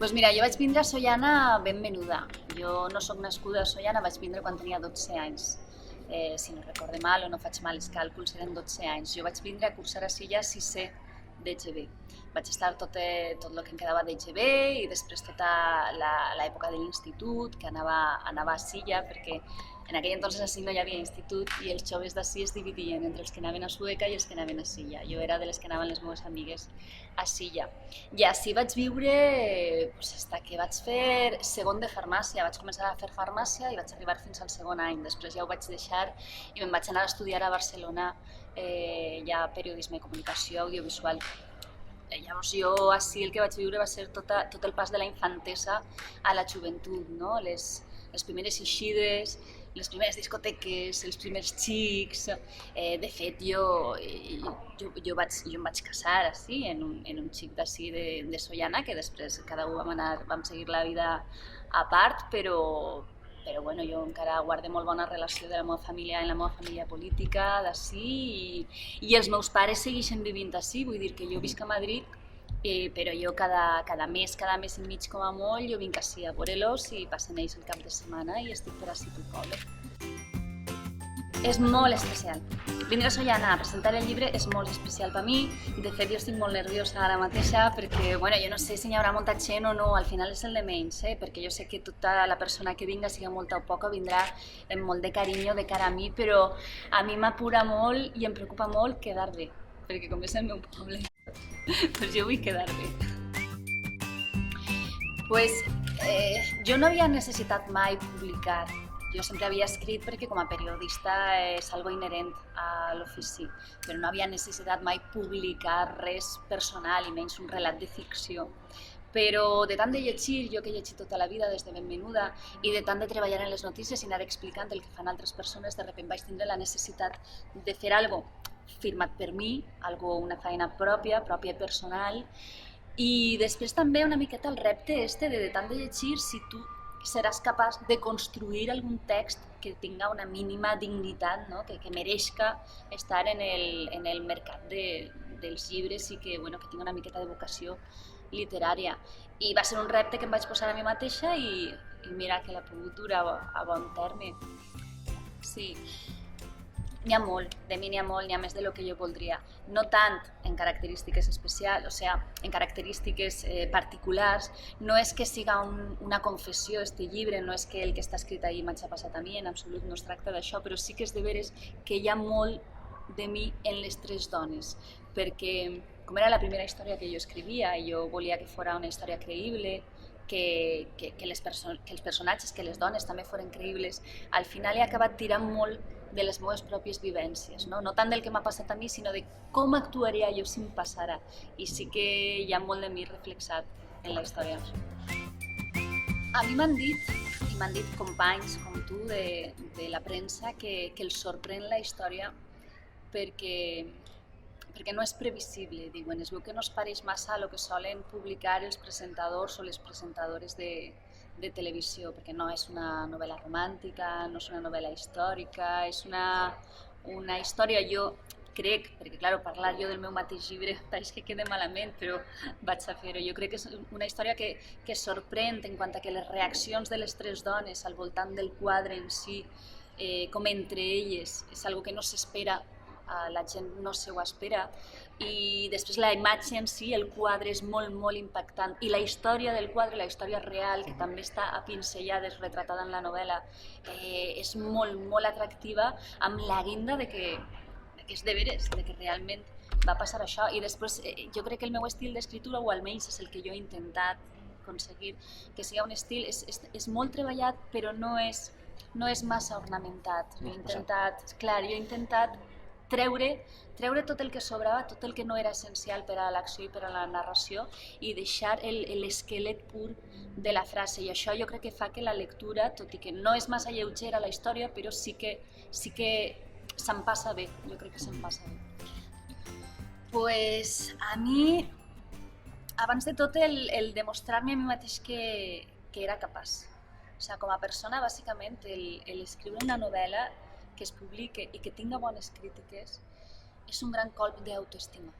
Pues mira, jo vaig vindre a Sollana ben menuda. Jo no sóc nascuda a Sollana, vaig vindre quan tenia 12 anys. Si no recorde mal o no faig mal els càlculs, eren 12 anys. Jo vaig vindre a cursar a Silla 6è d'EGB. Vaig estar tot el que em quedava d'EGB i després tota l'època de l'institut, que anava a Silla, perquè en aquell entonces així no hi havia institut i els joves d'ací es dividien entre els que anaven a Sueca i els que anaven a Silla. Jo era de les que anaven les meves amigues a Silla. I així vaig viure pues, fins que vaig fer segon de farmàcia. Vaig començar a fer farmàcia i vaig arribar fins al segon any. Després ja ho vaig deixar i me'n vaig anar a estudiar a Barcelona ja periodisme i comunicació audiovisual. Llavors jo així el que vaig viure va ser tot el pas de la infantesa a la joventut, no? Les primeres eixides, les primeres discoteques, els primers xics. De fet, jo em vaig casar així, en un xic d'ací de Sollana, que després cada un vam seguir la vida a part, però bueno, jo encara guardo molt bona relació de la meva família en la meva família política d'ací i els meus pares segueixen vivint ací, vull dir que jo visc a Madrid, però jo cada mes i mig com a molt, jo vinc ací a veure-los i passen ells el cap de setmana i estic per ací pel poble. És molt especial. Vindre a Sollana a presentar el llibre és molt especial per mi. De fet, jo estic molt nerviosa ara mateixa perquè, bueno, jo no sé si hi haurà molta gent o no, al final és el de menys, perquè jo sé que tota la persona que vinga, siga molta o poca, vindrà amb molt de carinyo de cara a mi, però a mi m'apura molt i em preocupa molt quedar bé, perquè com és el meu poble, doncs jo vull quedar bé. Pues jo no havia necessitat mai publicar. Jo sempre havia escrit perquè com a periodista és algo inherent a l'ofici, però no havia necessitat mai publicar res personal i menys un relat de ficció. Però de tant de llegir, jo que he llegit tota la vida des de ben menuda, i de tant de treballar en les notícies i anar explicant el que fan altres persones, de sobte vaig tindre la necessitat de fer algo firmat per mi, una feina pròpia personal, i després també una miqueta el repte de tant de llegir, si tu seràs capaç de construir algun text que tinga una mínima dignitat, no? que mereixca estar en el mercat dels llibres i que tingui una miqueta de vocació literària. I va ser un repte que em vaig posar a mi mateixa i mira que l'he pogut dur a bon terme. Sí. N'hi ha molt, de mi n'hi ha molt, n'hi ha més de lo que jo voldria. No tant en característiques especials, o sigui, en característiques particulars. No és que siga una confessió, este llibre, no és que el que està escrit ahí m'hagi passat a mi, en absolut no es tracta d'això, però sí que és de veres que hi ha molt de mi en les tres dones, perquè com era la primera història que jo escrivia, i jo volia que fos una història creïble, que els personatges, que les dones també foren creïbles, al final he acabat tirant molt de les meves pròpies vivències, no tant del que m'ha passat a mi, sinó de com actuaria jo si em passara. I sí que hi ha molt de mi reflexat en la història. A mi m'han dit companys com tu de la premsa que els sorprèn la història perquè no és previsible, diuen. Es veu que no es pareix massa a lo que solen publicar els presentadors o les presentadores de televisió, perquè no és una novel·la romàntica, no és una novel·la històrica, és una història, jo crec, perquè clar, parlar jo del meu mateix llibre pareix que queda malament, però vaig a fer-ho. Jo crec que és una història que sorprèn en quant a que les reaccions de les tres dones al voltant del quadre en si, com entre elles, és algo que no s'espera, la gent no se ho espera, i després la imatge en si, el quadre és molt, molt impactant, i la història del quadre, la història real, que també està a pinzellades, retratada en la novel·la, és molt, molt atractiva, amb la guinda de que és de veres, de que realment va passar això. I després jo crec que el meu estil d'escriptura, o almenys és el que jo he intentat aconseguir, que sigui un estil, és molt treballat, però no és massa ornamentat. Jo he intentat treure tot el que sobrava, tot el que no era essencial per a l'acció i per a la narració, i deixar l'esquelet pur de la frase. I això jo crec que fa que la lectura, tot i que no és massa lleugera la història, però sí que se'm passa bé, jo crec que se'm passa bé. Pues a mi, abans de tot, el demostrar-me a mi mateix que era capaç. O sigui, com a persona, bàsicament, l'escriure una novel·la que es publique i que tinga bones crítiques és un gran colp d'autoestima,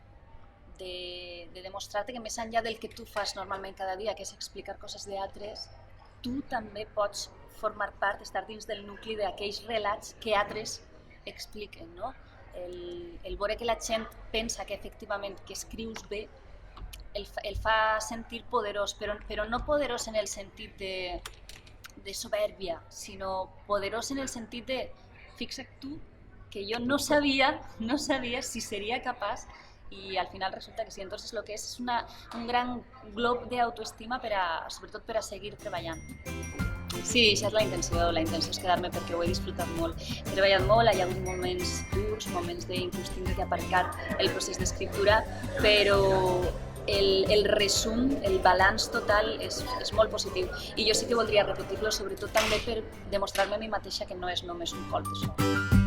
de demostrar-te que més enllà del que tu fas normalment cada dia, que és explicar coses d'altres, tu també pots formar part, estar dins del nucli d'aquells relats que altres expliquen, no? El veure que la gent pensa que efectivament que escrius bé el fa sentir poderós, però no poderós en el sentit de soberbia, sinó poderós en el sentit de fixa't tu que jo no sabia si seria capaç i al final resulta que sí. Entonces lo que és un gran glob d'autoestima sobretot per a seguir treballant. Sí, aquesta és la intenció és quedar-me perquè ho he disfrutat molt. He treballat molt, hi ha hagut moments durs, moments d'inclús tindre que aparcar el procés d'escriptura, però el resum, el balanç total és molt positiu. I jo sí que voldria repetir-lo, sobretot també per demostrar-me a mi mateixa que no és només un colp, això.